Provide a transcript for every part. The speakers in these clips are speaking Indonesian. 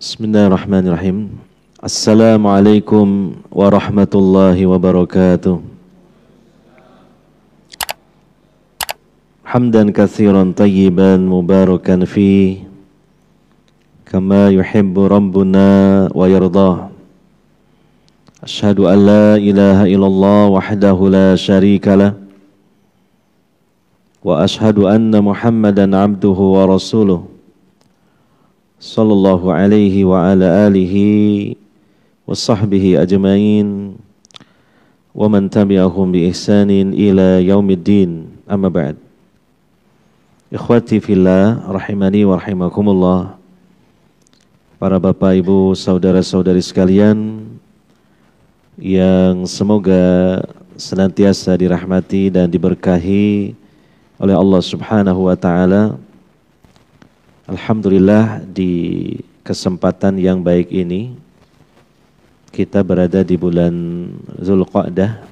Bismillahirrahmanirrahim. Assalamualaikum warahmatullahi wabarakatuh. Hamdan katsiran tayyiban mubarakan fi kama yuhibbu rabbuna wa yardah. Asyhadu an la ilaha illallah wahdahu la syarika lah wa asyhadu anna Muhammadan abduhu wa rasuluh sallallahu alaihi wa ala alihi wa sahbihi ajma'in wa man tabi'ahum bi ihsanin ila yaumiddin. Amma ba'd. Ikhwati fillah rahimani wa rahimakumullah. Para bapak ibu saudara-saudari sekalian yang semoga senantiasa dirahmati dan diberkahi oleh Allah Subhanahu wa taala. Alhamdulillah, di kesempatan yang baik ini kita berada di bulan Zulqa'dah,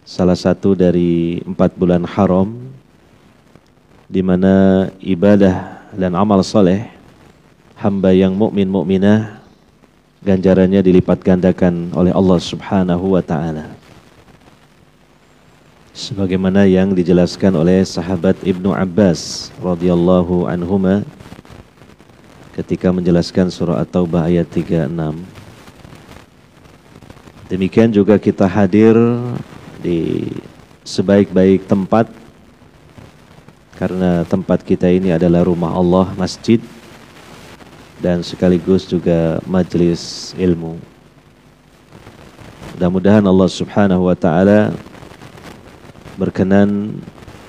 salah satu dari 4 bulan haram di mana ibadah dan amal soleh hamba yang mukmin mukminah ganjarannya dilipat gandakan oleh Allah Subhanahu wa taala. Sebagaimana yang dijelaskan oleh sahabat Ibnu Abbas radhiyallahu anhuma ketika menjelaskan surah At-Taubah ayat 36. Demikian juga kita hadir di sebaik-baik tempat, karena tempat kita ini adalah rumah Allah, masjid, dan sekaligus juga majelis ilmu. Mudah-mudahan Allah Subhanahu wa taala berkenan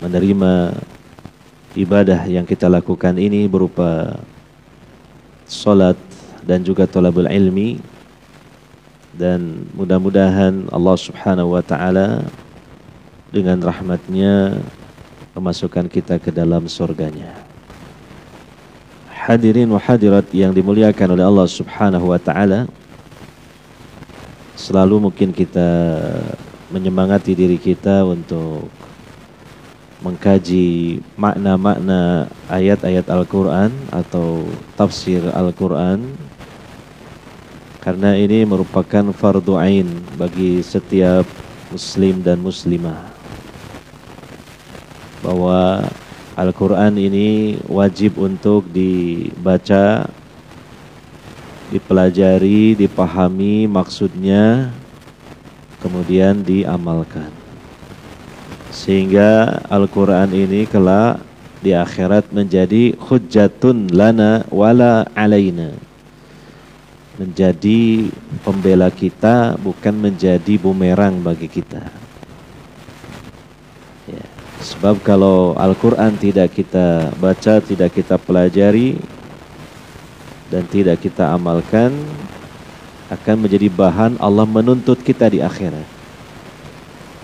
menerima ibadah yang kita lakukan ini berupa salat dan juga thalabul ilmi, dan mudah-mudahan Allah Subhanahu wa taala dengan rahmatnya memasukkan kita ke dalam surganya. Hadirin wa hadirat yang dimuliakan oleh Allah Subhanahu wa taala, selalu mungkin kita menyemangati diri kita untuk mengkaji makna-makna ayat-ayat Al-Quran atau tafsir Al-Quran, karena ini merupakan fardu ain bagi setiap muslim dan muslimah, bahwa Al-Quran ini wajib untuk dibaca, dipelajari, dipahami maksudnya, kemudian diamalkan, sehingga Al-Quran ini kelak di akhirat menjadi hujjatun lana wala alaina, menjadi pembela kita, bukan menjadi bumerang bagi kita ya. Sebab kalau Al-Quran tidak kita baca, tidak kita pelajari, dan tidak kita amalkan, akan menjadi bahan Allah menuntut kita di akhirat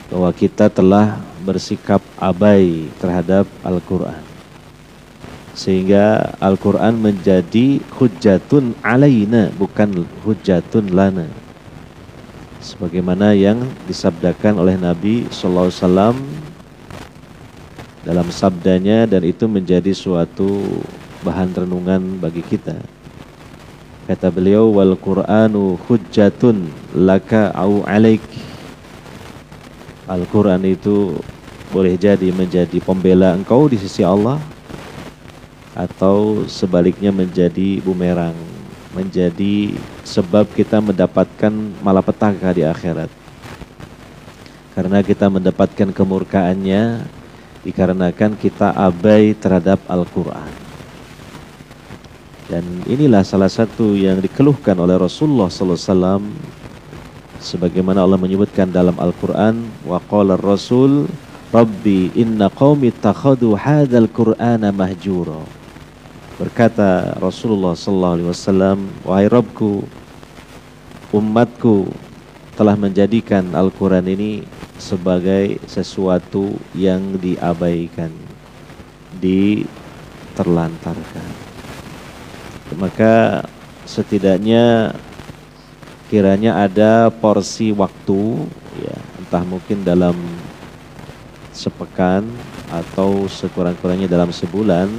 bahwa kita telah bersikap abai terhadap Al-Quran, sehingga Al-Quran menjadi hujjatun alaina, bukan hujjatun lana, sebagaimana yang disabdakan oleh Nabi SAW dalam sabdanya, dan itu menjadi suatu bahan renungan bagi kita. Kata beliau, wal Qur'anu hujjatun laka au alaik. Al-Quran itu boleh jadi menjadi pembela engkau di sisi Allah, atau sebaliknya menjadi bumerang, menjadi sebab kita mendapatkan malapetaka di akhirat, karena kita mendapatkan kemurkaannya dikarenakan kita abai terhadap Al-Quran. Dan inilah salah satu yang dikeluhkan oleh Rasulullah SAW, sebagaimana Allah menyebutkan dalam Al-Quran, wa qala ar-rasul rabbi inna qaumi ittakhadhu hadzal qur'ana mahjura. Berkata Rasulullah SAW, wahai Rabbku, umatku telah menjadikan Al-Quran ini sebagai sesuatu yang diabaikan, diterlantarkan. Maka setidaknya kiranya ada porsi waktu ya, entah mungkin dalam sepekan atau sekurang-kurangnya dalam sebulan,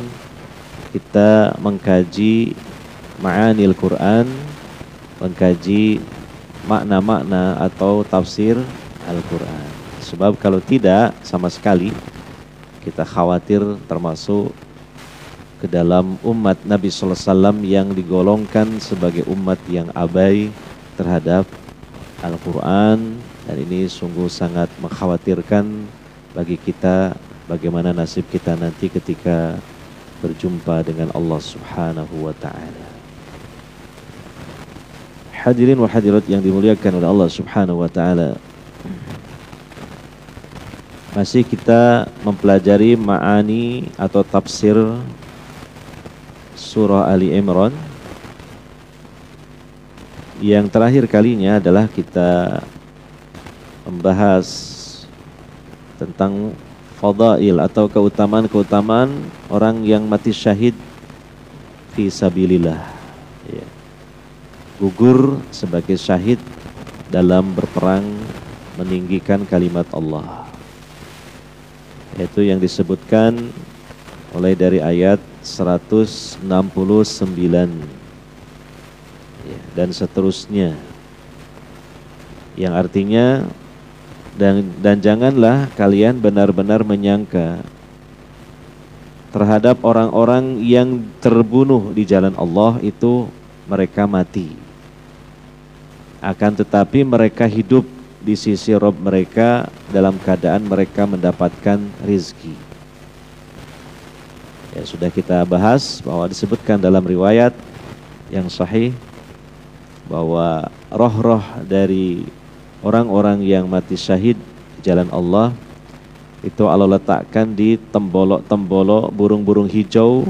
kita mengkaji ma'anil Quran, mengkaji makna-makna atau tafsir Al-Quran. Sebab kalau tidak sama sekali, kita khawatir termasuk ke dalam umat Nabi sallallahu alaihi wasallam yang digolongkan sebagai umat yang abai terhadap Al-Quran. Dan ini sungguh sangat mengkhawatirkan bagi kita, bagaimana nasib kita nanti ketika berjumpa dengan Allah Subhanahu wa ta'ala. Hadirin wa hadirat yang dimuliakan oleh Allah Subhanahu wa ta'ala, masih kita mempelajari ma'ani atau tafsir surah Ali Imran. Yang terakhir kalinya adalah kita membahas tentang fadail atau keutamaan-keutamaan orang yang mati syahid fi sabilillah, ya. Gugur sebagai syahid dalam berperang meninggikan kalimat Allah, yaitu yang disebutkan mulai dari ayat 169 ya, dan seterusnya, yang artinya dan janganlah kalian benar-benar menyangka terhadap orang-orang yang terbunuh di jalan Allah itu mereka mati, akan tetapi mereka hidup di sisi Rabb mereka dalam keadaan mereka mendapatkan rizki. Ya, sudah kita bahas bahwa disebutkan dalam riwayat yang sahih bahwa roh-roh dari orang-orang yang mati syahid di jalan Allah itu Allah letakkan di tembolok-tembolok burung-burung hijau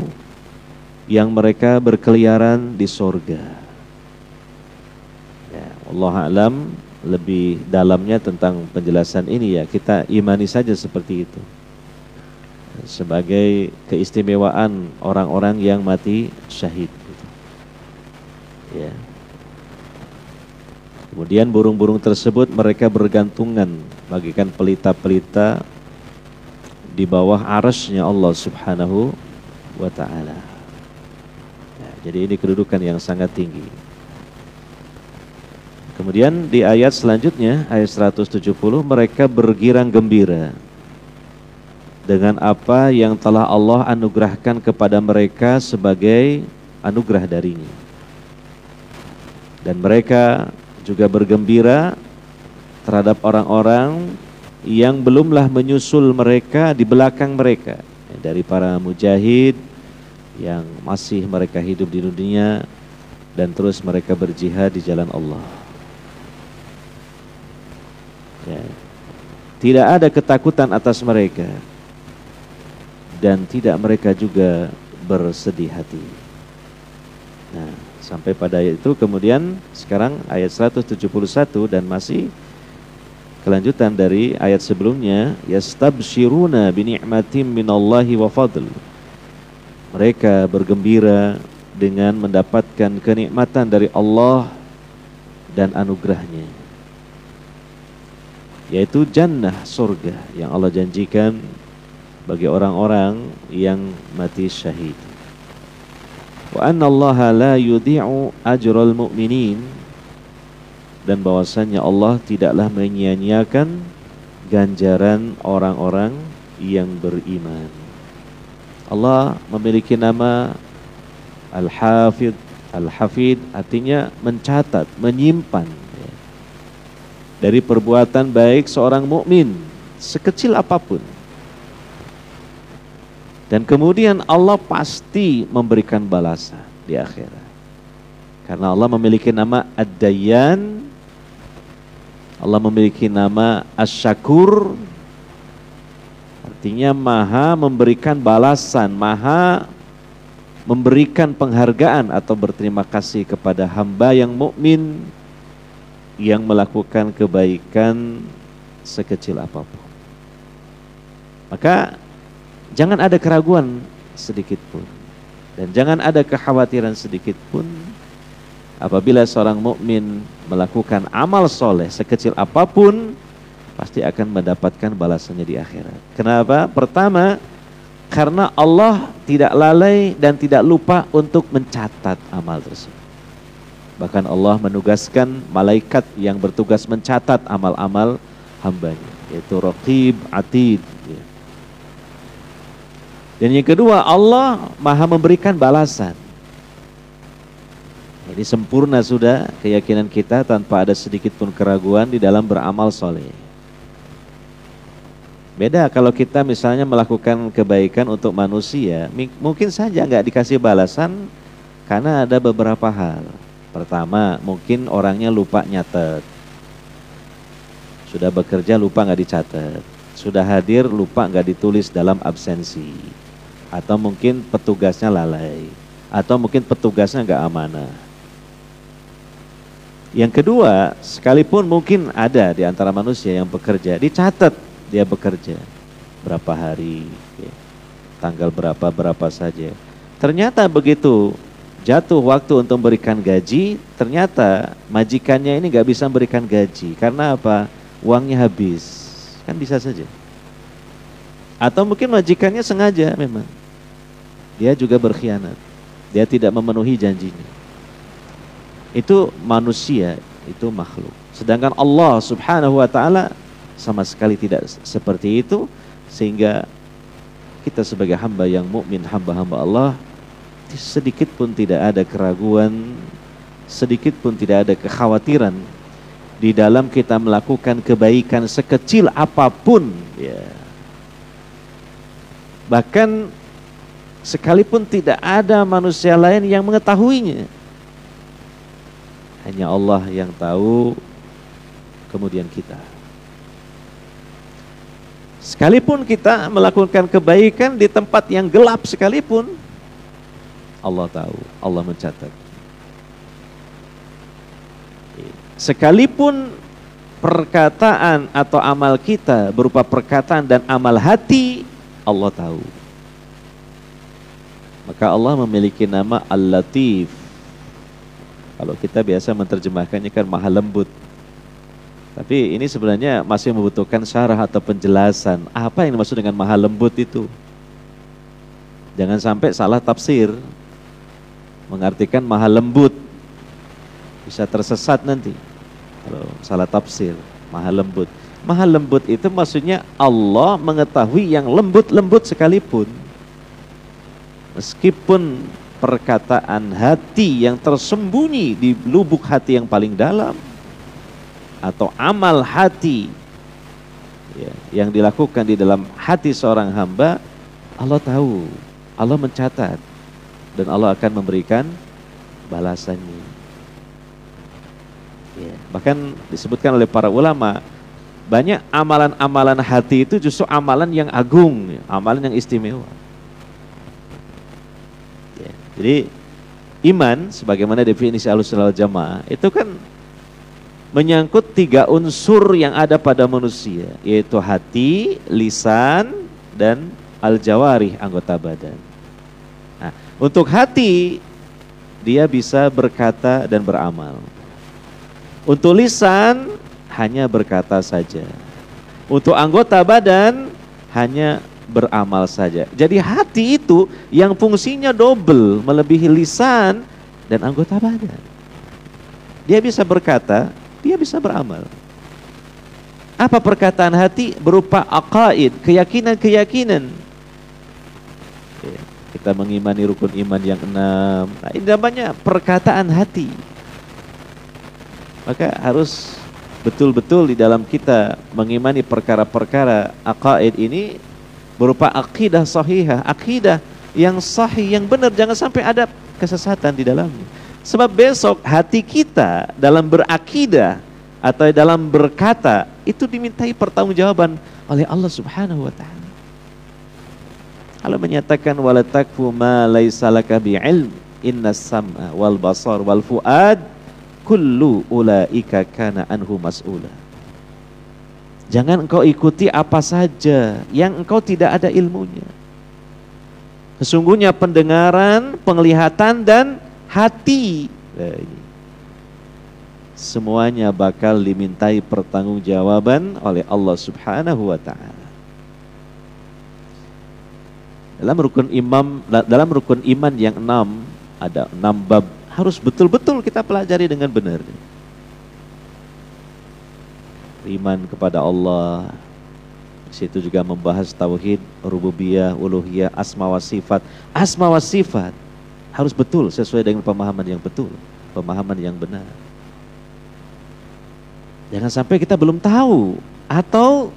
yang mereka berkeliaran di sorga. Ya, Allah alam lebih dalamnya tentang penjelasan ini, ya kita imani saja seperti itu sebagai keistimewaan orang-orang yang mati syahid. Ya. Kemudian burung-burung tersebut mereka bergantungan bagikan pelita-pelita di bawah arasy-Nya Allah Subhanahu wa ta'ala. Ya, jadi ini kedudukan yang sangat tinggi. Kemudian di ayat selanjutnya, ayat 170, mereka bergirang gembira dengan apa yang telah Allah anugerahkan kepada mereka sebagai anugerah darinya. Dan mereka juga bergembira terhadap orang-orang yang belumlah menyusul mereka di belakang mereka, dari para mujahid yang masih mereka hidup di dunia dan terus mereka berjihad di jalan Allah. Ya. Tidak ada ketakutan atas mereka dan tidak mereka juga bersedih hati. Nah, sampai pada itu kemudian sekarang ayat 171 dan masih kelanjutan dari ayat sebelumnya, yastabshiruna bi ni'matin minallahi wa fadl. Mereka bergembira dengan mendapatkan kenikmatan dari Allah dan anugerahnya, yaitu jannah, surga yang Allah janjikan bagi orang-orang yang mati syahid. Wa anna Allah la yudhi'u ajral mu'minin, dan bahwasannya Allah tidaklah menyia-nyiakan ganjaran orang-orang yang beriman. Allah memiliki nama Al-Hafidh. Al-Hafidh artinya mencatat, menyimpan dari perbuatan baik seorang mukmin sekecil apapun. Dan kemudian Allah pasti memberikan balasan di akhirat. Karena Allah memiliki nama Ad-Dayyan, Allah memiliki nama Asy-Syakur, artinya maha memberikan balasan, maha memberikan penghargaan atau berterima kasih kepada hamba yang mukmin yang melakukan kebaikan sekecil apapun. Maka jangan ada keraguan sedikit pun dan jangan ada kekhawatiran sedikit pun apabila seorang mukmin melakukan amal soleh sekecil apapun pasti akan mendapatkan balasannya di akhirat. Kenapa? Pertama, Karena Allah tidak lalai dan tidak lupa untuk mencatat amal tersebut. Bahkan Allah menugaskan malaikat yang bertugas mencatat amal-amal hambanya, yaitu Raqib Atid. Dan yang kedua, Allah maha memberikan balasan. Ini sempurna sudah keyakinan kita tanpa ada sedikit pun keraguan di dalam beramal soleh. Beda kalau kita misalnya melakukan kebaikan untuk manusia, mungkin saja nggak dikasih balasan karena ada beberapa hal. Pertama, mungkin orangnya lupa nyatet. Sudah bekerja lupa nggak dicatat. Sudah hadir lupa nggak ditulis dalam absensi. Atau mungkin petugasnya lalai. Atau mungkin petugasnya nggak amanah. Yang kedua, sekalipun mungkin ada di antara manusia yang bekerja, dicatat dia bekerja berapa hari, ya, tanggal berapa saja. Ternyata begitu jatuh waktu untuk memberikan gaji, ternyata majikannya ini nggak bisa memberikan gaji. Karena apa? Uangnya habis. Kan bisa saja. Atau mungkin majikannya sengaja memang. Dia juga berkhianat. Dia tidak memenuhi janjinya. Itu manusia, itu makhluk. Sedangkan Allah Subhanahu wa ta'ala sama sekali tidak seperti itu, sehingga kita sebagai hamba yang mukmin, hamba-hamba Allah, sedikit pun tidak ada keraguan, sedikit pun tidak ada kekhawatiran di dalam kita melakukan kebaikan sekecil apapun, ya. Bahkan sekalipun tidak ada manusia lain yang mengetahuinya, hanya Allah yang tahu, kemudian kita. Sekalipun kita melakukan kebaikan di tempat yang gelap sekalipun, Allah tahu, Allah mencatat. Sekalipun perkataan atau amal kita berupa perkataan dan amal hati, Allah tahu. Maka Allah memiliki nama Al-Latif. Kalau kita biasa menerjemahkannya kan Maha Lembut. Tapi ini sebenarnya masih membutuhkan syarah atau penjelasan. Apa yang dimaksud dengan Maha Lembut itu? Jangan sampai salah tafsir. Mengartikan maha lembut, bisa tersesat nanti kalau salah tafsir. Maha lembut itu maksudnya Allah mengetahui yang lembut-lembut sekalipun, meskipun perkataan hati yang tersembunyi di lubuk hati yang paling dalam, atau amal hati ya, yang dilakukan di dalam hati seorang hamba, Allah tahu, Allah mencatat, dan Allah akan memberikan balasannya. Ya, bahkan disebutkan oleh para ulama, banyak amalan-amalan hati itu justru amalan yang agung, amalan yang istimewa. Ya, jadi iman, sebagaimana definisi Ahlussunnah wal Jamaah, itu kan menyangkut 3 unsur yang ada pada manusia, yaitu hati, lisan, dan al-jawarih, anggota badan. Nah, untuk hati, dia bisa berkata dan beramal. Untuk lisan, hanya berkata saja. Untuk anggota badan, hanya beramal saja. Jadi hati itu yang fungsinya double, melebihi lisan dan anggota badan. Dia bisa berkata, dia bisa beramal. Apa perkataan hati? Berupa aqaid, keyakinan-keyakinan. Kita mengimani rukun iman yang 6. Nah, ini namanya perkataan hati. Maka harus betul-betul di dalam kita mengimani perkara-perkara aqaid ini berupa akidah sahihah, akidah yang sahih, yang benar, jangan sampai ada kesesatan di dalamnya. Sebab besok hati kita dalam berakidah atau dalam berkata itu dimintai pertanggungjawaban oleh Allah Subhanahu wa taala. Allah menyatakan wala takfu ma laisa laka bi'ilm innas sam'a wal basar wal fuad kullu ulaika kana anhu mas'ula. Jangan engkau ikuti apa saja yang engkau tidak ada ilmunya. Sesungguhnya pendengaran, penglihatan dan hati, semuanya bakal dimintai pertanggungjawaban oleh Allah Subhanahu wa taala. Dalam rukun iman yang 6 ada 6 bab, harus betul-betul kita pelajari dengan benar. Iman kepada Allah, situ juga membahas tauhid, rububiyah, uluhiyah, asma wa sifat. Asma wa sifat harus betul sesuai dengan pemahaman yang betul, pemahaman yang benar. Jangan sampai kita belum tahu atau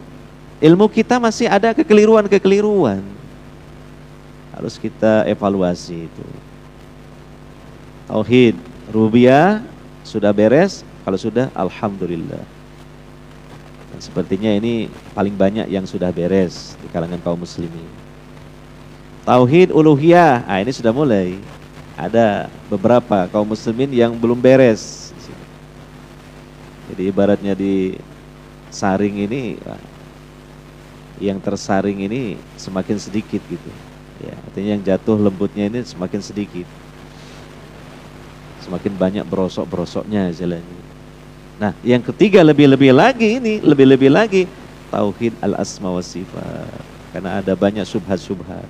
ilmu kita masih ada kekeliruan-kekeliruan. Harus kita evaluasi itu. Tauhid, rububiyah sudah beres, kalau sudah alhamdulillah. Dan sepertinya ini paling banyak yang sudah beres di kalangan kaum muslimin. Tauhid uluhiyah, ini sudah mulai. Ada beberapa kaum muslimin yang belum beres. Jadi ibaratnya di saring ini, yang tersaring ini semakin sedikit gitu. Ya, artinya yang jatuh lembutnya ini semakin sedikit. Semakin banyak berosok-berosoknya jalannya. Nah, yang ketiga lebih-lebih lagi tauhid al-asma wa sifat. Karena ada banyak subhat-subhat.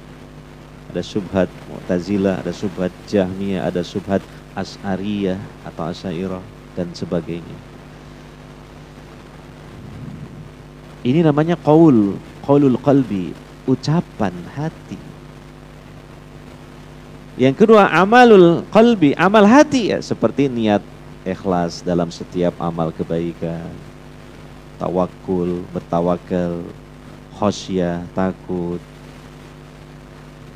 Ada subhat Mu'tazilah, ada subhat Jahmiyah, ada subhat Asy'ariyah atau Asy'ariyah dan sebagainya. Ini namanya qaulul qalbi, ucapan hati. Yang kedua amalul qalbi, amal hati ya, seperti niat ikhlas dalam setiap amal kebaikan, tawakul, bertawakal, khosyah, takut,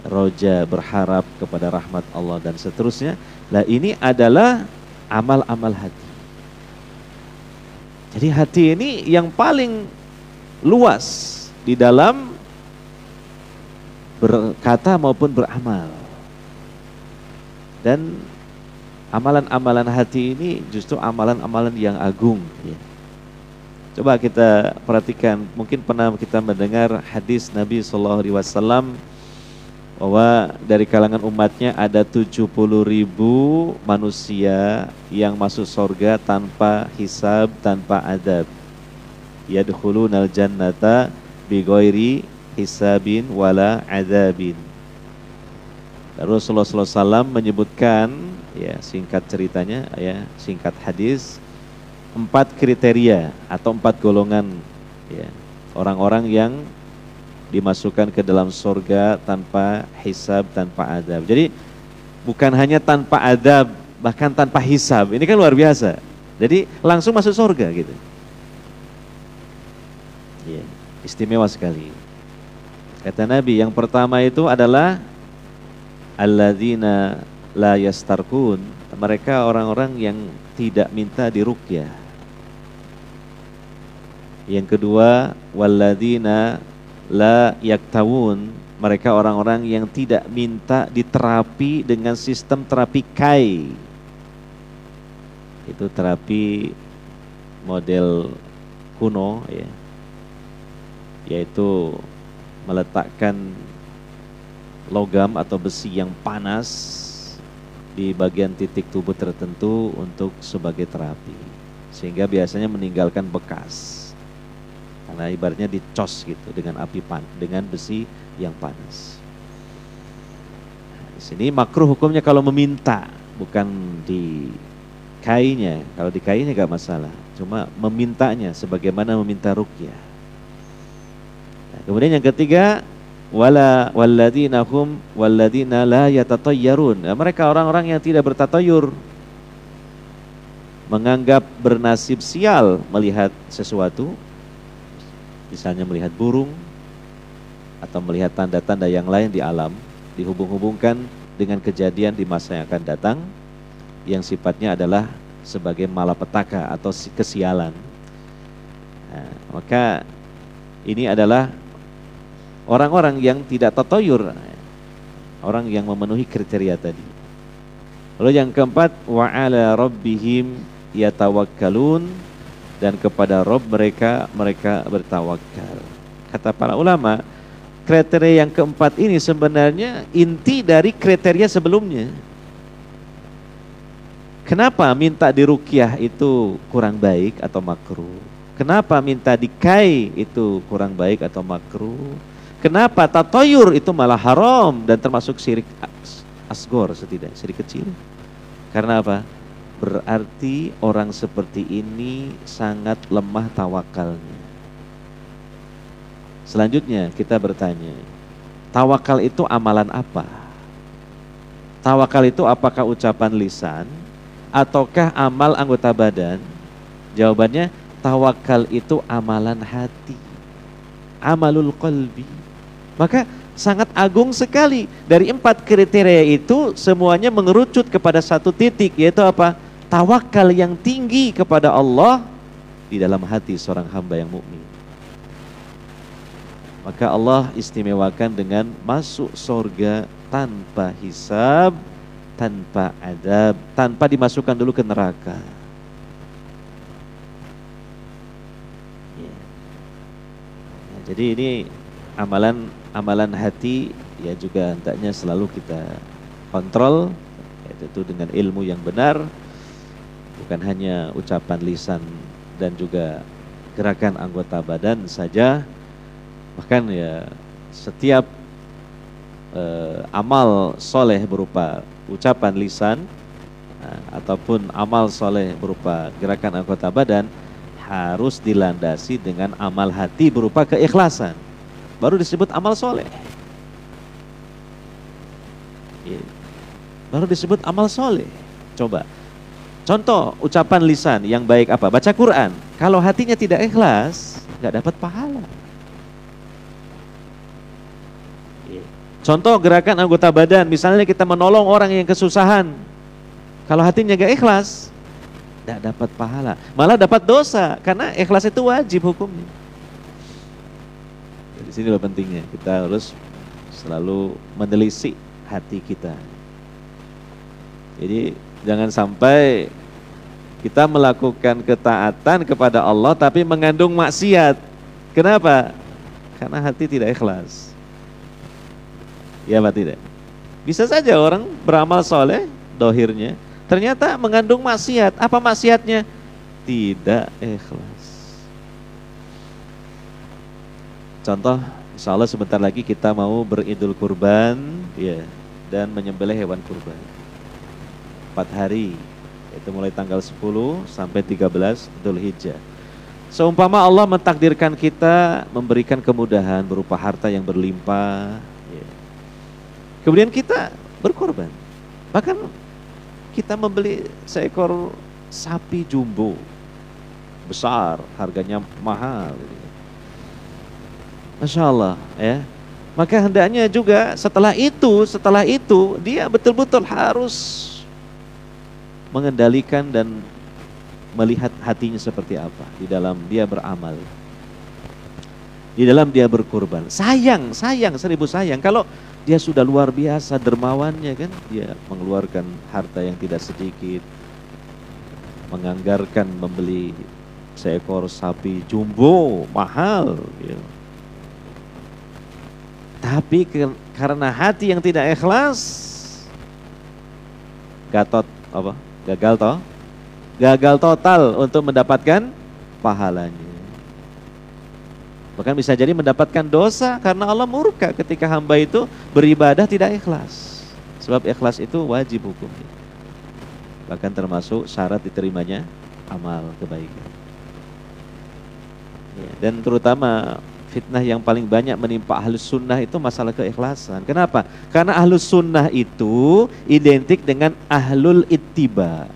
roja, berharap kepada rahmat Allah dan seterusnya. Nah, ini adalah amal-amal hati. Jadi hati ini yang paling luas di dalam berkata maupun beramal. Dan amalan-amalan hati ini justru amalan-amalan yang agung ya. Coba kita perhatikan, mungkin pernah kita mendengar hadis Nabi SAW bahwa dari kalangan umatnya ada 70.000 manusia yang masuk surga tanpa hisab, tanpa adab. Yadkhulunal jannata bighairi hisabin wala adzabin. Rasulullah SAW menyebutkan ya, singkat ceritanya ya, singkat hadis, 4 kriteria atau 4 golongan ya, orang-orang yang dimasukkan ke dalam surga tanpa hisab, tanpa adab. Jadi bukan hanya tanpa adab, bahkan tanpa hisab. Ini kan luar biasa. Jadi langsung masuk surga gitu. Ya, istimewa sekali. Kata Nabi, yang pertama itu adalah alladzina la yastarqun, mereka orang-orang yang tidak minta diruqyah. Yang kedua, walladzina la yaktawun, mereka orang-orang yang tidak minta diterapi dengan sistem terapi kai. Itu terapi model kuno ya, yaitu meletakkan logam atau besi yang panas di bagian titik tubuh tertentu untuk sebagai terapi, sehingga biasanya meninggalkan bekas karena ibaratnya dicos gitu dengan dengan besi yang panas. Di sini makruh hukumnya kalau meminta, bukan di kainya. Kalau di kainya gak masalah, cuma memintanya sebagaimana meminta ruqyah. Nah, kemudian yang ketiga, walladzina la yatatayyarun. Nah, mereka orang-orang yang tidak bertatayur, menganggap bernasib sial melihat sesuatu, misalnya melihat burung atau melihat tanda-tanda yang lain di alam, dihubung-hubungkan dengan kejadian di masa yang akan datang yang sifatnya adalah sebagai malapetaka atau kesialan. Nah, maka ini adalah orang-orang yang tidak tatayur, orang yang memenuhi kriteria tadi. Lalu yang keempat, wa ala rabbihim yatawakkalun, dan kepada Rabb mereka bertawakal. Kata para ulama, kriteria yang keempat ini sebenarnya inti dari kriteria sebelumnya. Kenapa minta diruqyah itu kurang baik atau makruh? Kenapa minta dikai itu kurang baik atau makruh? Kenapa? Tatoyur itu malah haram dan termasuk syirik asgor setidaknya, syirik kecil. Karena apa? Berarti orang seperti ini sangat lemah tawakalnya. Selanjutnya kita bertanya, tawakal itu amalan apa? Tawakal itu apakah ucapan lisan ataukah amal anggota badan? Jawabannya, tawakal itu amalan hati, amalul qalbi. Maka sangat agung sekali. Dari 4 kriteria itu semuanya mengerucut kepada satu titik, yaitu apa? Tawakal yang tinggi kepada Allah di dalam hati seorang hamba yang mukmin. Maka Allah istimewakan dengan masuk surga tanpa hisab, tanpa adab, tanpa dimasukkan dulu ke neraka. Ya. Nah, jadi ini amalan hati ya juga hendaknya selalu kita kontrol, yaitu dengan ilmu yang benar, bukan hanya ucapan lisan dan juga gerakan anggota badan saja. Bahkan ya setiap amal soleh berupa ucapan lisan ataupun amal soleh berupa gerakan anggota badan harus dilandasi dengan amal hati berupa keikhlasan, baru disebut amal soleh. Baru disebut amal soleh. Coba contoh ucapan lisan yang baik apa? Baca Quran. Kalau hatinya tidak ikhlas, nggak dapat pahala. Contoh gerakan anggota badan, misalnya kita menolong orang yang kesusahan. Kalau hatinya gak ikhlas, tidak dapat pahala, malah dapat dosa, karena ikhlas itu wajib hukumnya. Di sini loh pentingnya, kita harus selalu menelisik hati kita. Jadi jangan sampai kita melakukan ketaatan kepada Allah tapi mengandung maksiat. Kenapa? Karena hati tidak ikhlas. Ya Pak, tidak. Bisa saja orang beramal soleh dohirnya, ternyata mengandung maksiat. Apa maksiatnya? Tidak ikhlas. Contoh, insya Allah sebentar lagi kita mau beridul kurban, ya, dan menyembelih hewan kurban. 4 hari, yaitu mulai tanggal 10 sampai 13 Dzulhijjah. Seumpama Allah mentakdirkan kita memberikan kemudahan berupa harta yang berlimpah, kemudian kita berkorban. Bahkan kita membeli seekor sapi jumbo besar, harganya mahal. Masya Allah, ya. Maka hendaknya juga setelah itu dia betul-betul harus mengendalikan dan melihat hatinya seperti apa di dalam dia beramal, di dalam dia berkorban. Sayang, 1000 sayang kalau dia sudah luar biasa dermawannya kan, dia mengeluarkan harta yang tidak sedikit, menganggarkan membeli seekor sapi jumbo mahal, ya. Tapi karena hati yang tidak ikhlas, gagal total untuk mendapatkan pahalanya. Bahkan bisa jadi mendapatkan dosa karena Allah murka ketika hamba itu beribadah tidak ikhlas. Sebab ikhlas itu wajib hukumnya. Bahkan termasuk syarat diterimanya amal kebaikan. Ya, dan terutama fitnah yang paling banyak menimpa ahlus sunnah itu masalah keikhlasan. Kenapa? Karena ahlus sunnah itu identik dengan ahlul ittiba.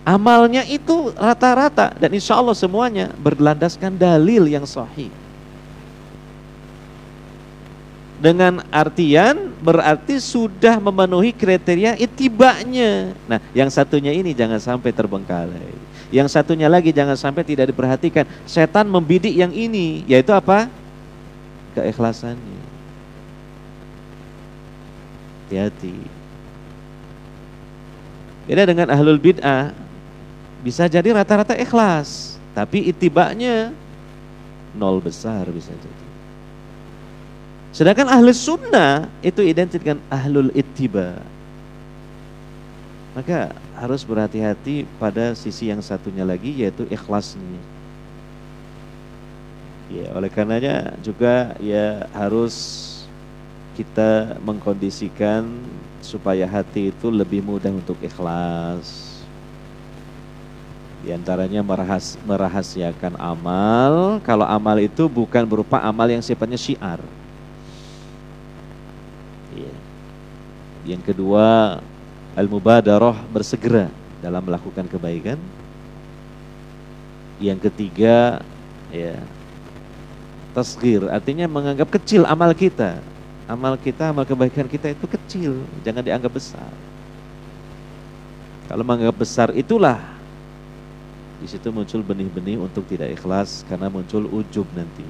Amalnya itu rata-rata dan insya Allah semuanya berlandaskan dalil yang sahih. Dengan artian berarti sudah memenuhi kriteria itibanya. Nah, yang satunya ini jangan sampai terbengkalai. Yang satunya lagi jangan sampai tidak diperhatikan. Setan membidik yang ini, yaitu apa? Keikhlasannya. Hati-hati. Beda dengan ahlul bid'ah. Bisa jadi rata-rata ikhlas, tapi itibanya 0 besar bisa jadi. Sedangkan ahlus sunnah itu identik dengan ahlul ittiba. Maka harus berhati-hati pada sisi yang satunya lagi, yaitu ikhlasnya. Ya, oleh karenanya juga ya harus kita mengkondisikan supaya hati itu lebih mudah untuk ikhlas. Di antaranya merahasiakan amal. Kalau amal itu bukan berupa amal yang sifatnya syiar. Ya. Yang kedua, al-mubadarah, bersegera dalam melakukan kebaikan. Yang ketiga, ya, tasghir, artinya menganggap kecil amal kita. Amal kita, amal kebaikan kita itu kecil, jangan dianggap besar. Kalau menganggap besar, itulah di situ muncul benih-benih untuk tidak ikhlas, karena muncul ujub nanti.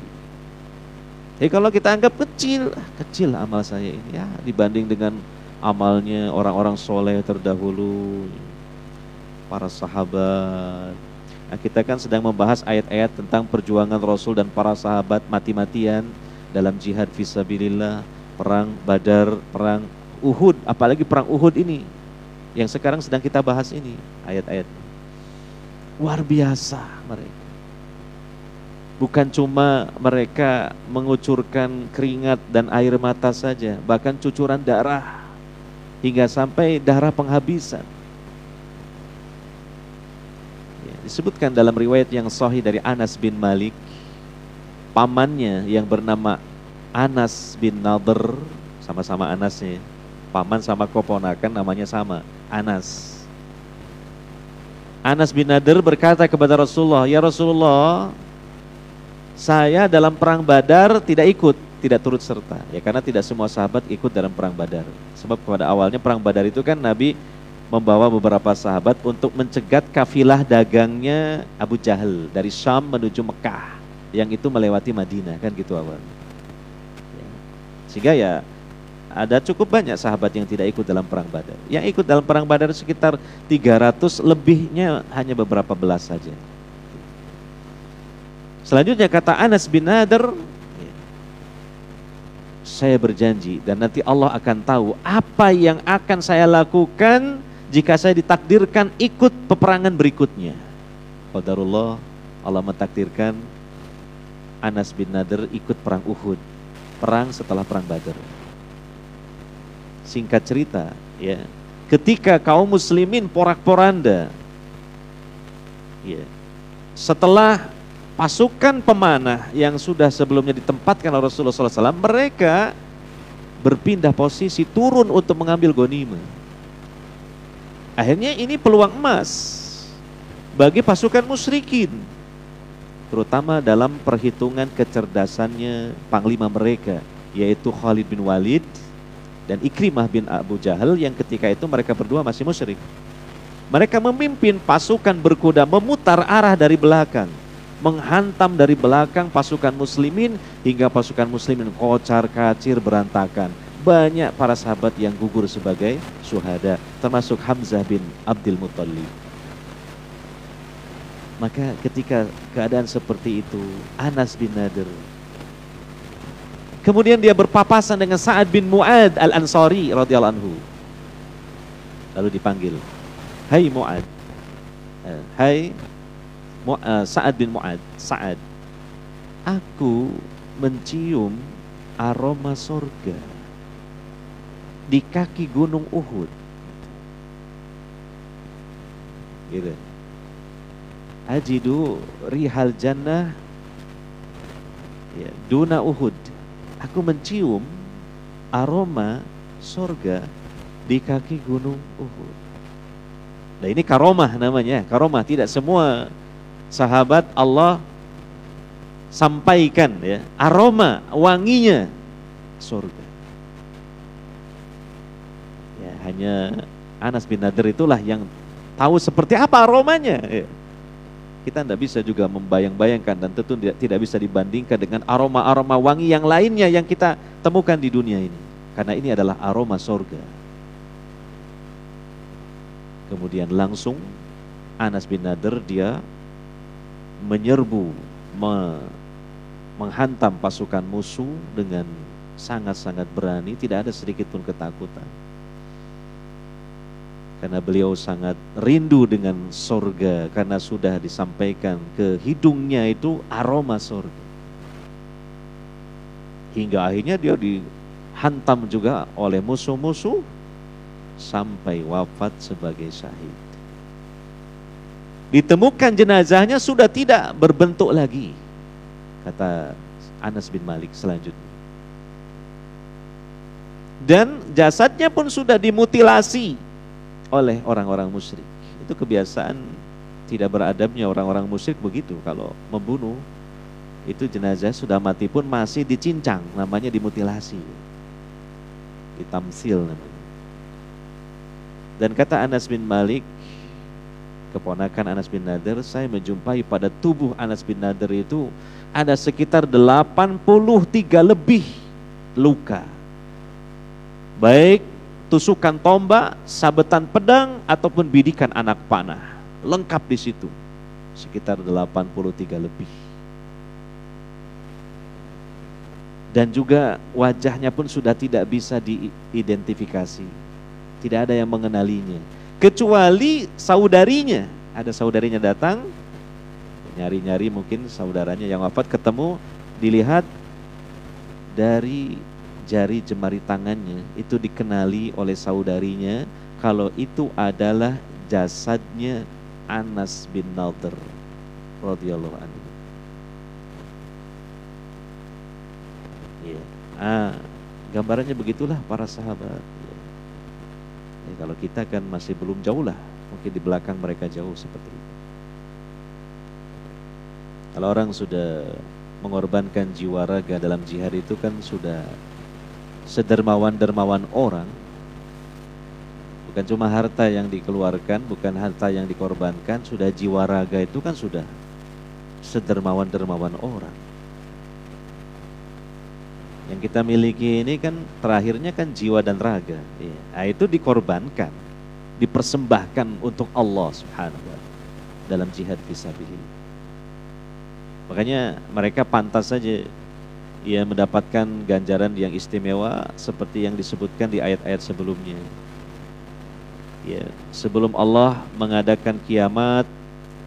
Jadi kalau kita anggap kecil, kecil amal saya ini ya dibanding dengan amalnya orang-orang soleh terdahulu, para sahabat. Nah, kita kan sedang membahas ayat-ayat tentang perjuangan Rasul dan para sahabat mati-matian dalam jihad fisabilillah, perang Badar, perang Uhud, apalagi perang Uhud ini yang sekarang sedang kita bahas ini, ayat-ayat. Luar biasa mereka. Bukan cuma mereka mengucurkan keringat dan air mata saja, bahkan cucuran darah hingga sampai darah penghabisan. Disebutkan dalam riwayat yang sahih dari Anas bin Malik, pamannya yang bernama Anas bin Nadhr, sama-sama Anasnya, paman sama keponakan namanya sama, Anas. Anas bin Nadhr berkata kepada Rasulullah, "Ya Rasulullah, saya dalam perang Badar tidak ikut, tidak turut serta." Ya, karena tidak semua sahabat ikut dalam perang Badar. Sebab pada awalnya perang Badar itu kan Nabi membawa beberapa sahabat untuk mencegat kafilah dagangnya Abu Jahal dari Syam menuju Mekah, yang itu melewati Madinah, kan gitu awal. Ya. Sehingga ya ada cukup banyak sahabat yang tidak ikut dalam perang Badar. Yang ikut dalam perang Badar sekitar 300, lebihnya hanya beberapa belas saja. Selanjutnya kata Anas bin Nadhr, "Saya berjanji dan nanti Allah akan tahu apa yang akan saya lakukan jika saya ditakdirkan ikut peperangan berikutnya." Qadarullah, Allah mentakdirkan Anas bin Nadhr ikut perang Uhud, perang setelah perang Badar. Singkat cerita, ya, ketika kaum muslimin porak-poranda, ya, setelah pasukan pemanah yang sudah sebelumnya ditempatkan oleh Rasulullah SAW, mereka berpindah posisi, turun untuk mengambil ghanimah. Akhirnya ini peluang emas bagi pasukan musyrikin, terutama dalam perhitungan kecerdasannya panglima mereka, yaitu Khalid bin Walid dan Ikrimah bin Abu Jahal, yang ketika itu mereka berdua masih musyrik. Mereka memimpin pasukan berkuda memutar arah dari belakang, menghantam dari belakang pasukan muslimin hingga pasukan muslimin kocar-kacir berantakan. Banyak para sahabat yang gugur sebagai syuhada, termasuk Hamzah bin Abdul Muttalib. Maka ketika keadaan seperti itu, Anas bin Nadhr, kemudian dia berpapasan dengan Sa'ad bin Mu'ad al-Ansari radhiyallahu anhu. Lalu dipanggil, "Hai Mu'ad, hai Sa'ad bin Mu'ad, Sa'ad, aku mencium aroma surga di kaki gunung Uhud." Gitu. "Ajidu rihal jannah ya, duna Uhud." Aku mencium aroma surga di kaki gunung Uhud. Nah, ini karomah namanya, karomah. Tidak semua sahabat Allah sampaikan ya aroma wanginya surga. Ya, hanya Anas bin Nadhr itulah yang tahu seperti apa aromanya. Ya. Kita tidak bisa juga membayang-bayangkan dan tentu tidak bisa dibandingkan dengan aroma-aroma wangi yang lainnya yang kita temukan di dunia ini. Karena ini adalah aroma surga. Kemudian langsung Anas bin Nadhr dia menyerbu, menghantam pasukan musuh dengan sangat-sangat berani, tidak ada sedikit pun ketakutan. Karena beliau sangat rindu dengan surga, karena sudah disampaikan ke hidungnya itu aroma surga. hingga akhirnya dia dihantam juga oleh musuh-musuh sampai wafat sebagai syahid. Ditemukan jenazahnya sudah tidak berbentuk lagi, kata Anas bin Malik selanjutnya. Dan jasadnya pun sudah dimutilasi oleh orang-orang musyrik. Itu kebiasaan tidak beradabnya orang-orang musyrik begitu. Kalau membunuh, itu jenazah sudah mati pun masih dicincang, namanya dimutilasi, ditamsil namanya. Dan kata Anas bin Malik, keponakan Anas bin Nadir, saya menjumpai pada tubuh Anas bin Nadir itu ada sekitar 83 lebih luka, baik tusukan tombak, sabetan pedang, ataupun bidikan anak panah, lengkap di situ, sekitar 83 lebih. Dan juga wajahnya pun sudah tidak bisa diidentifikasi, tidak ada yang mengenalinya, kecuali saudarinya. Ada saudarinya datang, nyari-nyari mungkin saudaranya yang wafat, ketemu, dilihat dari jari jemari tangannya itu dikenali oleh saudarinya kalau itu adalah jasadnya Anas bin Nadir radhiyallahu anhu. Ya. Gambarannya begitulah para sahabat. Ya. Ya, kalau kita kan masih belum jauh lah, mungkin di belakang mereka jauh seperti itu. Kalau orang sudah mengorbankan jiwa raga dalam jihad itu kan sudah sedermawan-dermawan orang. Bukan cuma harta yang dikeluarkan, bukan harta yang dikorbankan, sudah jiwa raga itu kan sudah sedermawan-dermawan orang. Yang kita miliki ini kan terakhirnya kan jiwa dan raga. Nah, itu dikorbankan, dipersembahkan untuk Allah Subhanahu wa ta'ala dalam jihad fisabilillah. Makanya mereka pantas saja ia mendapatkan ganjaran yang istimewa seperti yang disebutkan di ayat-ayat sebelumnya. Ya, sebelum Allah mengadakan kiamat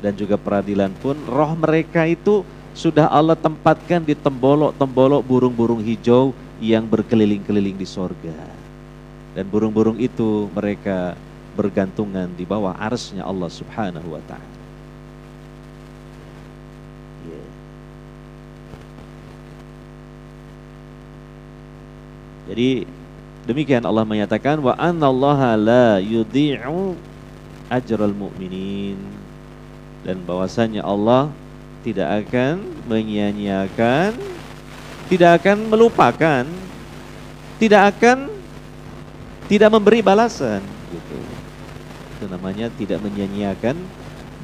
dan juga peradilan pun, roh mereka itu sudah Allah tempatkan di tembolok-tembolok burung-burung hijau yang berkeliling-keliling di sorga. Dan burung-burung itu mereka bergantungan di bawah arsy-Nya Allah Subhanahu wa ta'ala. Jadi demikian Allah menyatakan wa annallaha la yudhi'u ajral mu'minin, dan bahwasanya Allah tidak akan menyia-nyiakan, tidak akan melupakan, tidak memberi balasan gitu. Itu namanya tidak menyia-nyiakan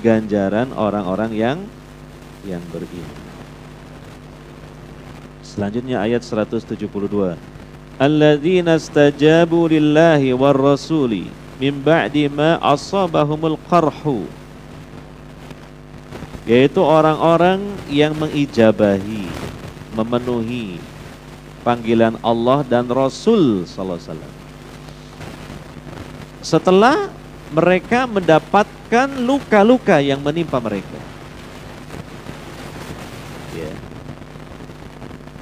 ganjaran orang-orang yang beriman. Selanjutnya ayat 172. Alladzina istajabu lillahi war rasuli min ba'di ma asabahumul qarhu, yaitu orang-orang yang mengijabahi, memenuhi panggilan Allah dan Rasul sallallahu alaihi wasallam setelah mereka mendapatkan luka-luka yang menimpa mereka. Ya.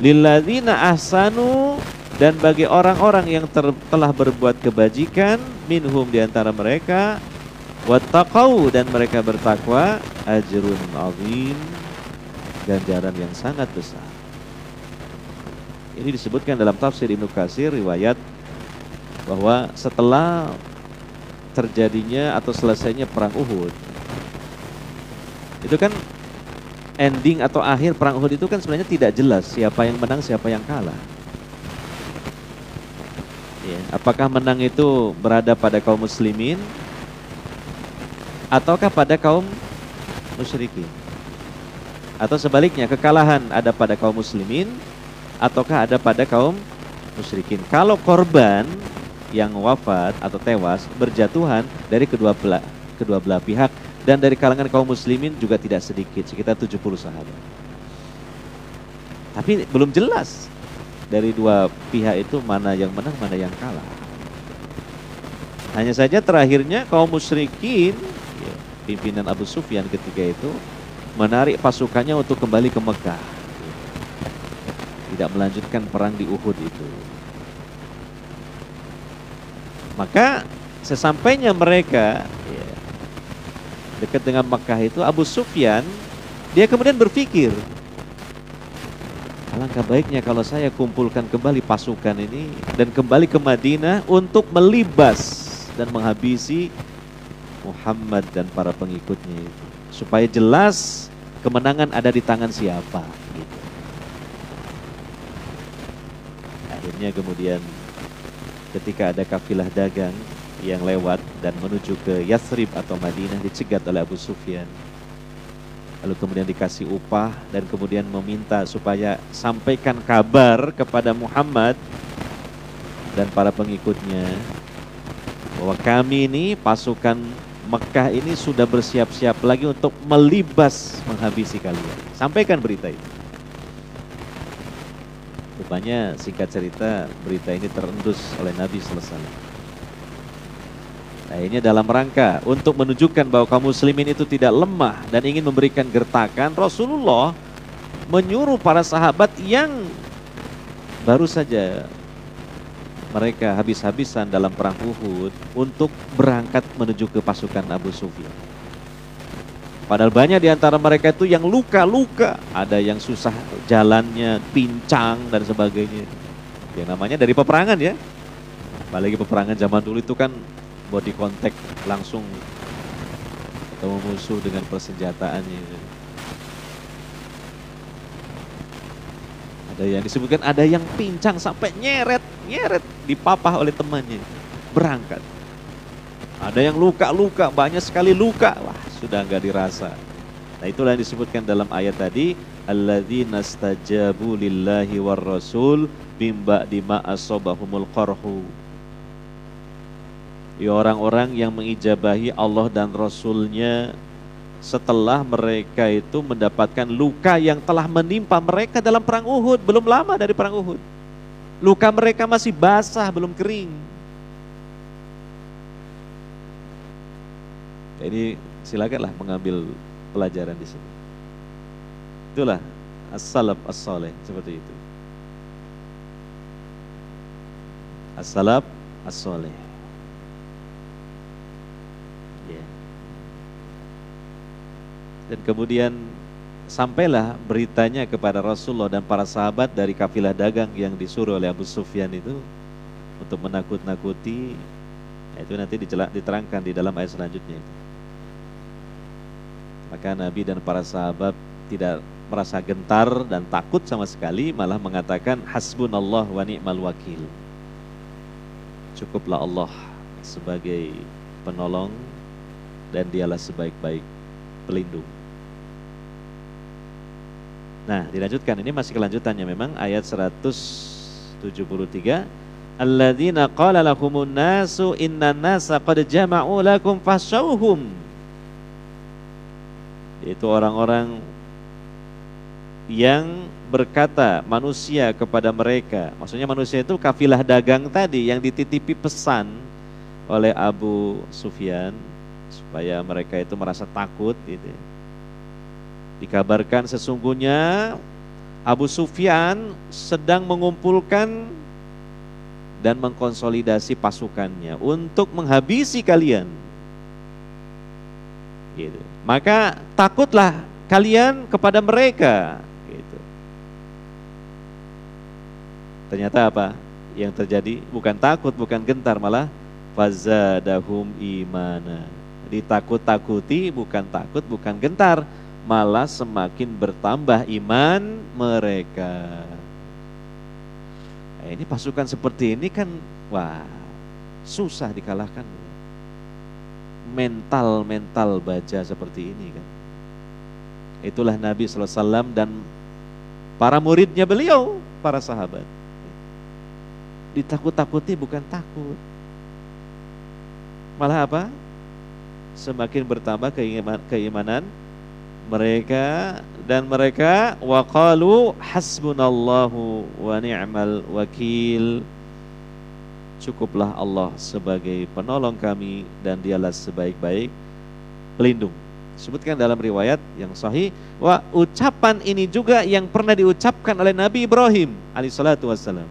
Lilladzina ahsanu, dan bagi orang-orang yang telah berbuat kebajikan, minhum diantara mereka, wattaqau, dan mereka bertakwa, ajrun azim, ganjaran yang sangat besar. Ini disebutkan dalam tafsir Ibnu Katsir, riwayat bahwa setelah terjadinya atau selesainya perang Uhud, itu kan ending atau akhir perang Uhud itu kan sebenarnya tidak jelas siapa yang menang, siapa yang kalah. Ya, apakah menang itu berada pada kaum muslimin ataukah pada kaum musyrikin? Atau sebaliknya, kekalahan ada pada kaum muslimin ataukah ada pada kaum musyrikin? Kalau korban yang wafat atau tewas berjatuhan dari kedua belah pihak, dan dari kalangan kaum muslimin juga tidak sedikit, sekitar 70 sahabat. Tapi belum jelas dari dua pihak itu mana yang menang, mana yang kalah. Hanya saja terakhirnya kaum musyrikin, ya, pimpinan Abu Sufyan ketika itu menarik pasukannya untuk kembali ke Mekah. tidak melanjutkan perang di Uhud itu. Maka sesampainya mereka dekat dengan Makkah itu, Abu Sufyan dia kemudian berpikir, alangkah baiknya kalau saya kumpulkan kembali pasukan ini dan kembali ke Madinah untuk melibas dan menghabisi Muhammad dan para pengikutnya itu, supaya jelas kemenangan ada di tangan siapa gitu. Akhirnya kemudian ketika ada kafilah dagang yang lewat dan menuju ke Yathrib atau Madinah, dicegat oleh Abu Sufyan. Lalu kemudian dikasih upah dan kemudian meminta supaya sampaikan kabar kepada Muhammad dan para pengikutnya bahwa kami ini pasukan Mekah ini sudah bersiap-siap lagi untuk melibas menghabisi kalian. Sampaikan berita itu. Rupanya singkat cerita berita ini terendus oleh Nabi sallallahu alaihi wasallam. Akhirnya dalam rangka untuk menunjukkan bahwa kaum muslimin itu tidak lemah dan ingin memberikan gertakan, Rasulullah menyuruh para sahabat yang baru saja mereka habis-habisan dalam perang Uhud untuk berangkat menuju ke pasukan Abu Sufyan. Padahal banyak di antara mereka itu yang luka-luka, ada yang susah jalannya, pincang dan sebagainya. Yang namanya dari peperangan ya. Apalagi peperangan zaman dulu itu kan body contact langsung ketemu musuh dengan persenjataannya. Ada yang disebutkan ada yang pincang sampai nyeret dipapah oleh temannya berangkat. Ada yang luka-luka, banyak sekali luka, wah sudah nggak dirasa. Nah itulah yang disebutkan dalam ayat tadi, alladzina stajabu lillahi war rasul bim ba'di ma asabahumul qarhu. Ya orang-orang yang mengijabahi Allah dan Rasulnya setelah mereka itu mendapatkan luka yang telah menimpa mereka dalam perang Uhud. Belum lama dari perang Uhud, luka mereka masih basah, belum kering. Jadi silakanlah mengambil pelajaran di sini. Itulah as-salaf as-saleh, seperti itu. As-salaf as-saleh. Dan kemudian sampailah beritanya kepada Rasulullah dan para sahabat dari kafilah dagang yang disuruh oleh Abu Sufyan itu untuk menakut-nakuti. Itu nanti diterangkan di dalam ayat selanjutnya. Maka Nabi dan para sahabat tidak merasa gentar dan takut sama sekali, malah mengatakan hasbunallah wa ni'mal wakil. Cukuplah Allah sebagai penolong dan dialah sebaik-baik pelindung. Nah, dilanjutkan, ini masih kelanjutannya memang ayat 173. Alladzina qala lahumun nasu innan nasa qad jama'u lakum fakhshawhum. Itu orang-orang yang berkata manusia kepada mereka. Maksudnya manusia itu kafilah dagang tadi yang dititipi pesan oleh Abu Sufyan supaya mereka itu merasa takut gitu. Dikabarkan sesungguhnya Abu Sufyan sedang mengumpulkan dan mengkonsolidasi pasukannya untuk menghabisi kalian. Gitu. Maka takutlah kalian kepada mereka. Gitu. Ternyata apa? Yang terjadi bukan takut, bukan gentar, malah fazadahum imana. Ditakut-takuti, bukan takut, bukan gentar, malah semakin bertambah iman mereka. Nah, ini pasukan seperti ini kan, wah, susah dikalahkan. Mental baja seperti ini kan. Itulah Nabi sallallahu alaihi wasallam dan para muridnya beliau, para sahabat. Ditakut-takuti bukan takut. Malah apa? Semakin bertambah keimanan mereka, dan mereka waqalu hasbunallahu wa ni'mal wakil. Cukuplah Allah sebagai penolong kami dan dialah sebaik-baik pelindung. Disebutkan dalam riwayat yang sahih, ucapan ini juga yang pernah diucapkan oleh Nabi Ibrahim alaihissalatu wassalam.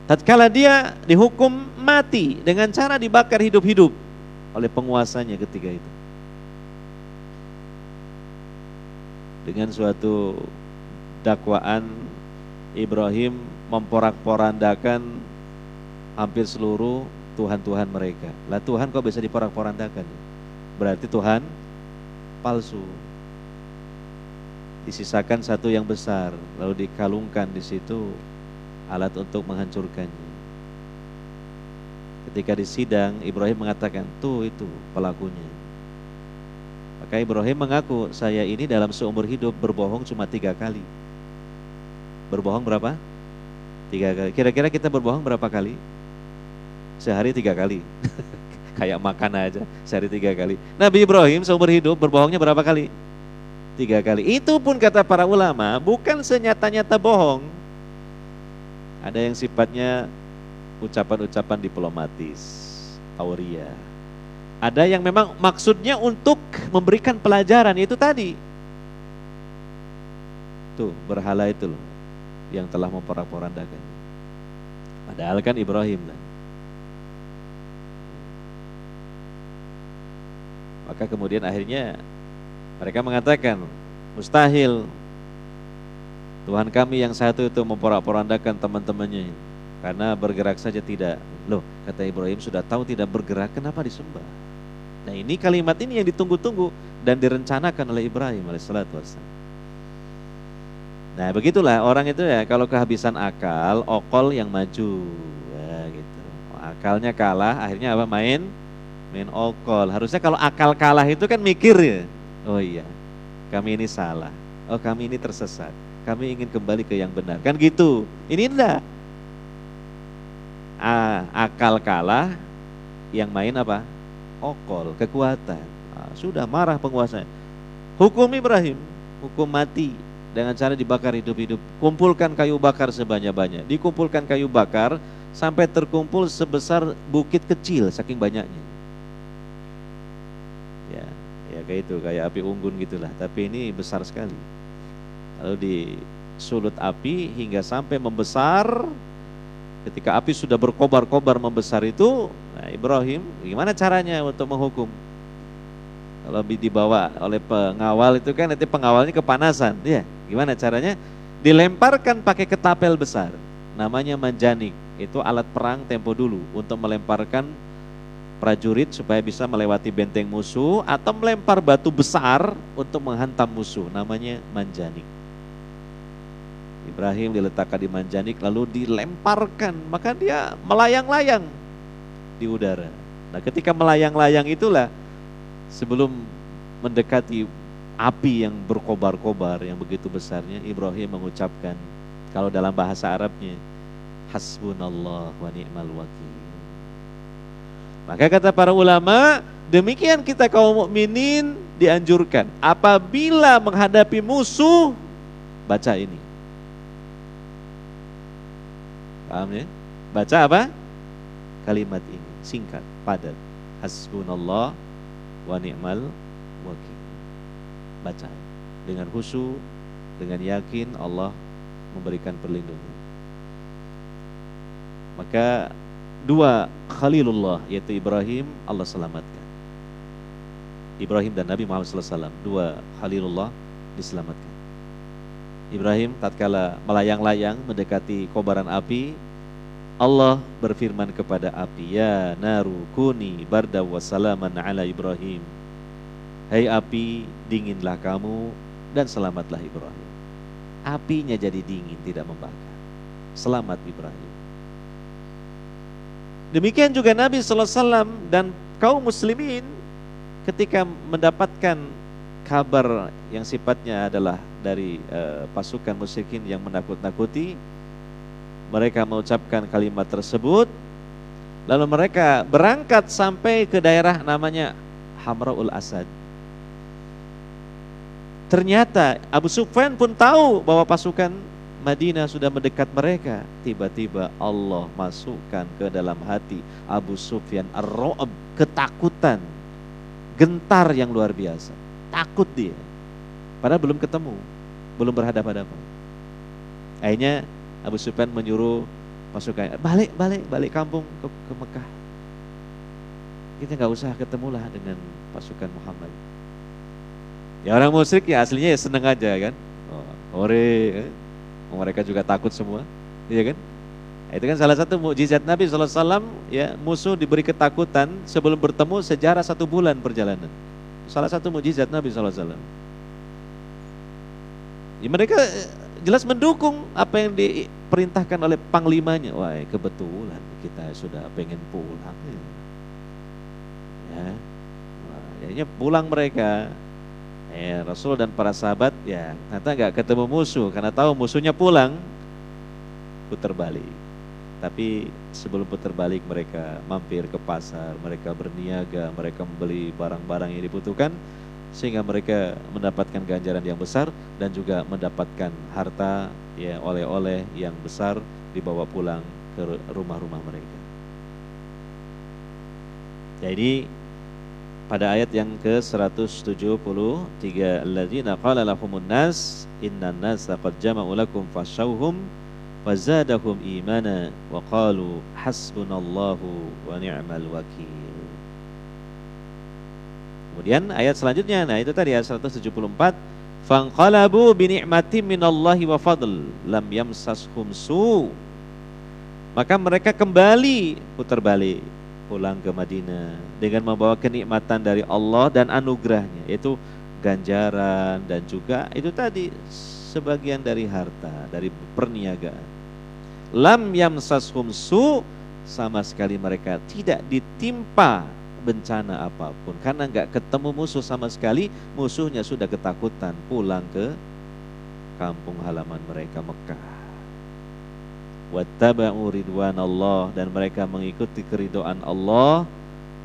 Tatkala dia dihukum mati dengan cara dibakar hidup-hidup oleh penguasanya ketika itu. Dengan suatu dakwaan, Ibrahim memporak-porandakan hampir seluruh Tuhan-Tuhan mereka. Lah Tuhan kok bisa diporak-porandakan? Berarti Tuhan palsu. Disisakan satu yang besar, lalu dikalungkan di situ alat untuk menghancurkannya. Ketika disidang, Ibrahim mengatakan, tuh itu pelakunya. Maka Ibrahim mengaku, saya ini dalam seumur hidup berbohong cuma 3 kali. Berbohong berapa? 3 kali. Kira-kira kita berbohong berapa kali? Sehari 3 kali. Kayak makan aja, sehari 3 kali. Nabi Ibrahim seumur hidup berbohongnya berapa kali? 3 kali. Itu pun kata para ulama bukan senyata-nyata bohong. Ada yang sifatnya ucapan-ucapan diplomatis, auria. Ada yang memang maksudnya untuk memberikan pelajaran, itu tadi. Tuh, berhala itu loh yang telah memporak-porandakan. Padahal kan Ibrahim lah. Maka kemudian akhirnya mereka mengatakan, mustahil Tuhan kami yang satu itu memporak-porandakan teman-temannya, karena bergerak saja tidak. Loh, kata Ibrahim, sudah tahu tidak bergerak, kenapa disembah? Nah, ini kalimat ini yang ditunggu-tunggu dan direncanakan oleh Ibrahim alaihissalatu wassalam. Nah, begitulah orang itu ya, kalau kehabisan akal, okol yang maju, ya gitu. Akalnya kalah, akhirnya apa? Main okol. Harusnya kalau akal kalah itu kan mikir ya. Oh iya, kami ini salah. Oh, kami ini tersesat. Kami ingin kembali ke yang benar. Kan gitu. Ini enggak. Akal kalah, yang main apa? Okol, kekuatan. Sudah marah penguasanya. Hukum Ibrahim, hukum mati dengan cara dibakar hidup-hidup. Kumpulkan kayu bakar sebanyak-banyak. Dikumpulkan kayu bakar sampai terkumpul sebesar bukit kecil saking banyaknya. Ya kayak itu, kayak api unggun gitulah. Tapi ini besar sekali. Lalu disulut api hingga sampai membesar. Ketika api sudah berkobar-kobar membesar itu, nah Ibrahim gimana caranya untuk menghukum? Kalau dibawa oleh pengawal itu kan nanti pengawalnya kepanasan, ya gimana caranya? Dilemparkan pakai ketapel besar, namanya manjanik. Itu alat perang tempo dulu untuk melemparkan prajurit supaya bisa melewati benteng musuh, atau melempar batu besar untuk menghantam musuh, namanya manjanik. Ibrahim diletakkan di manjanik lalu dilemparkan, maka dia melayang-layang di udara. Nah, ketika melayang-layang itulah sebelum mendekati api yang berkobar-kobar yang begitu besarnya, Ibrahim mengucapkan, kalau dalam bahasa Arabnya, hasbunallah wa ni'mal wakil. Maka kata para ulama, demikian kita kaum mukminin dianjurkan apabila menghadapi musuh, baca ini. Paham ya? Baca apa? Kalimat ini, singkat, padat. Hasbunallah wa ni'mal wakil. Baca dengan khusyuk, dengan yakin Allah memberikan perlindungan. Maka 2 Khalilullah, yaitu Ibrahim, Allah selamatkan. Ibrahim dan Nabi Muhammad SAW, 2 Khalilullah diselamatkan. Ibrahim tatkala melayang-layang mendekati kobaran api, Allah berfirman kepada api, ya naru kuni barda wa salaman ala Ibrahim. Hai api, dinginlah kamu dan selamatlah Ibrahim. Apinya jadi dingin, tidak membakar. Selamat Ibrahim. Demikian juga Nabi SAW dan kaum muslimin ketika mendapatkan kabar yang sifatnya adalah dari pasukan musyrikin yang menakut-nakuti, mereka mengucapkan kalimat tersebut, lalu mereka berangkat sampai ke daerah namanya Hamraul Asad. Ternyata Abu Sufyan pun tahu bahwa pasukan Madinah sudah mendekat mereka. Tiba-tiba Allah masukkan ke dalam hati Abu Sufyan ar-ru'b, ketakutan. gentar yang luar biasa. Takut dia. Padahal belum ketemu, belum berhadapan-hadapan. Akhirnya Abu Sufyan menyuruh pasukan, balik kampung ke Mekah. Kita nggak usah ketemulah dengan pasukan Muhammad. Ya orang musyrik ya aslinya ya seneng aja kan. Mereka juga takut semua, iya kan? Nah, itu kan salah satu mukjizat Nabi SAW, ya, musuh diberi ketakutan sebelum bertemu sejarah 1 bulan perjalanan. Salah satu mukjizat Nabi SAW. Ya, mereka jelas mendukung apa yang diperintahkan oleh panglimanya. Wah, kebetulan kita sudah pengen pulang. Ya, akhirnya pulang mereka. Ya, Rasul dan para sahabat ya ternyata nggak ketemu musuh karena tahu musuhnya pulang, putar balik. Tapi sebelum putar balik mereka mampir ke pasar, mereka berniaga, mereka membeli barang-barang yang dibutuhkan sehingga mereka mendapatkan ganjaran yang besar dan juga mendapatkan harta, ya, oleh-oleh yang besar dibawa pulang ke rumah-rumah mereka. Jadi pada ayat yang ke-173, alladzina qala lahumun nas innan nasa qad jama'u lakum fakhshawhum fazadahum imana wa qalu hasbunallahu wa ni'mal wakil. Kemudian ayat selanjutnya, nah itu tadi ayat 174, fanqalabu bi ni'matin minallahi wa fadl lam yamsashum su. Maka mereka kembali putar balik pulang ke Madinah dengan membawa kenikmatan dari Allah dan anugerahnya, yaitu ganjaran dan juga itu tadi sebagian dari harta, dari perniagaan. Lam yamsashum su, sama sekali mereka tidak ditimpa bencana apapun karena nggak ketemu musuh sama sekali. Musuhnya sudah ketakutan pulang ke kampung halaman mereka Mekah. Wattaba'u ridwanallah, dan mereka mengikuti keridhaan Allah.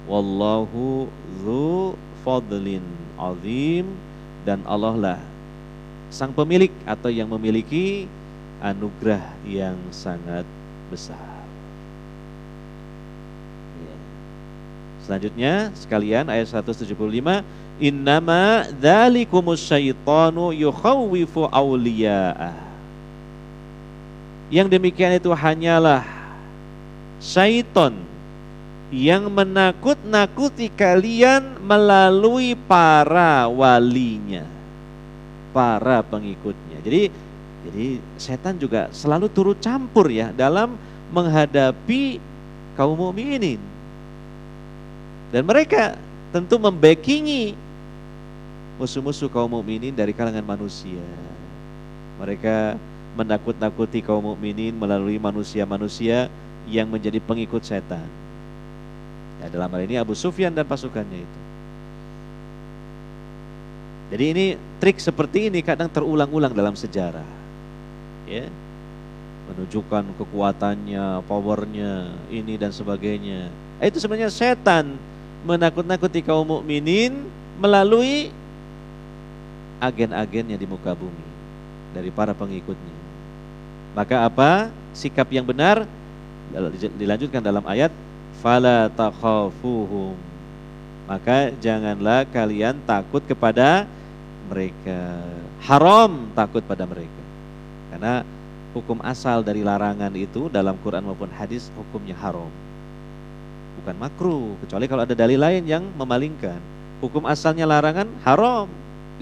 Wallahu dzu fadlin azim, dan Allah lah sang pemilik atau yang memiliki anugerah yang sangat besar. Selanjutnya sekalian ayat 175, innama dzalikumus syaitanu yukhawwifu awliya'ah. Yang demikian itu hanyalah syaiton yang menakut-nakuti kalian melalui para walinya, para pengikutnya. Jadi setan juga selalu turut campur ya dalam menghadapi kaum mukminin. Dan mereka tentu membackingi musuh-musuh kaum mukminin dari kalangan manusia. Mereka menakut-nakuti kaum mukminin melalui manusia-manusia yang menjadi pengikut setan. Ya, dalam hal ini Abu Sufyan dan pasukannya itu. Jadi ini trik seperti ini kadang terulang-ulang dalam sejarah. Ya. Menunjukkan kekuatannya, powernya, ini dan sebagainya. Itu sebenarnya setan menakut-nakuti kaum mukminin melalui agen-agennya di muka bumi dari para pengikutnya. Maka apa sikap yang benar? Dilanjutkan dalam ayat, fala takhafuhum, maka janganlah kalian takut kepada mereka. Haram takut pada mereka, karena hukum asal dari larangan itu dalam Quran maupun hadis hukumnya haram, bukan makruh, kecuali kalau ada dalil lain yang memalingkan. Hukum asalnya larangan haram.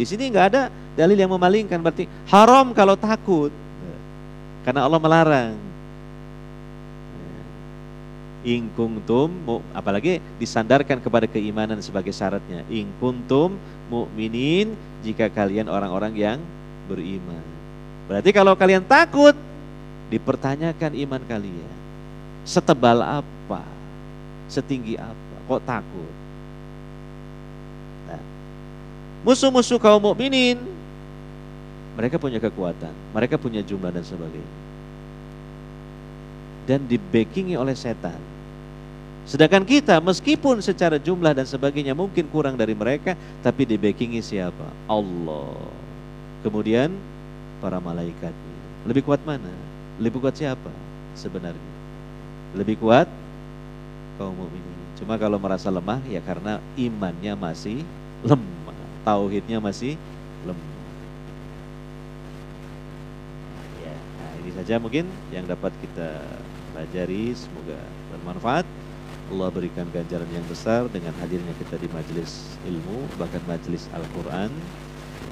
Di sini nggak ada dalil yang memalingkan, berarti haram kalau takut, karena Allah melarang. In kuntum, apalagi disandarkan kepada keimanan sebagai syaratnya. In kuntum mu'minin, jika kalian orang-orang yang beriman. Berarti kalau kalian takut, dipertanyakan iman kalian. Setebal apa? Setinggi apa? Kok takut? Nah, musuh-musuh kaum mukminin, mereka punya kekuatan, mereka punya jumlah dan sebagainya, dan dibackingi oleh setan. Sedangkan kita meskipun secara jumlah dan sebagainya mungkin kurang dari mereka, tapi dibackingi siapa? Allah. Kemudian para malaikatnya. Lebih kuat mana? Lebih kuat siapa sebenarnya? Lebih kuat kaum mukminin. Cuma kalau merasa lemah ya karena imannya masih lemah, tauhidnya masih lemah. Ya, nah ini saja mungkin yang dapat kita pelajari, semoga bermanfaat. Allah berikan ganjaran yang besar dengan hadirnya kita di majelis ilmu, bahkan majelis Al-Quran.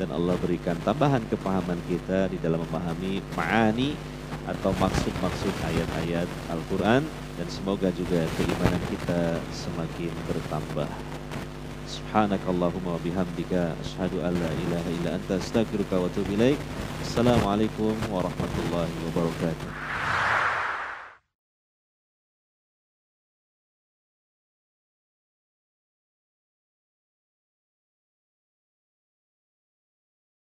Dan Allah berikan tambahan kepahaman kita di dalam memahami ma'ani atau maksud-maksud ayat-ayat Al-Quran. Dan semoga juga keimanan kita semakin bertambah. Subhanakallahumma wa bihamdika asyhadu an la ilaha illa anta astaghfiruka wa atubu ilaik. Assalamualaikum warahmatullahi wabarakatuh.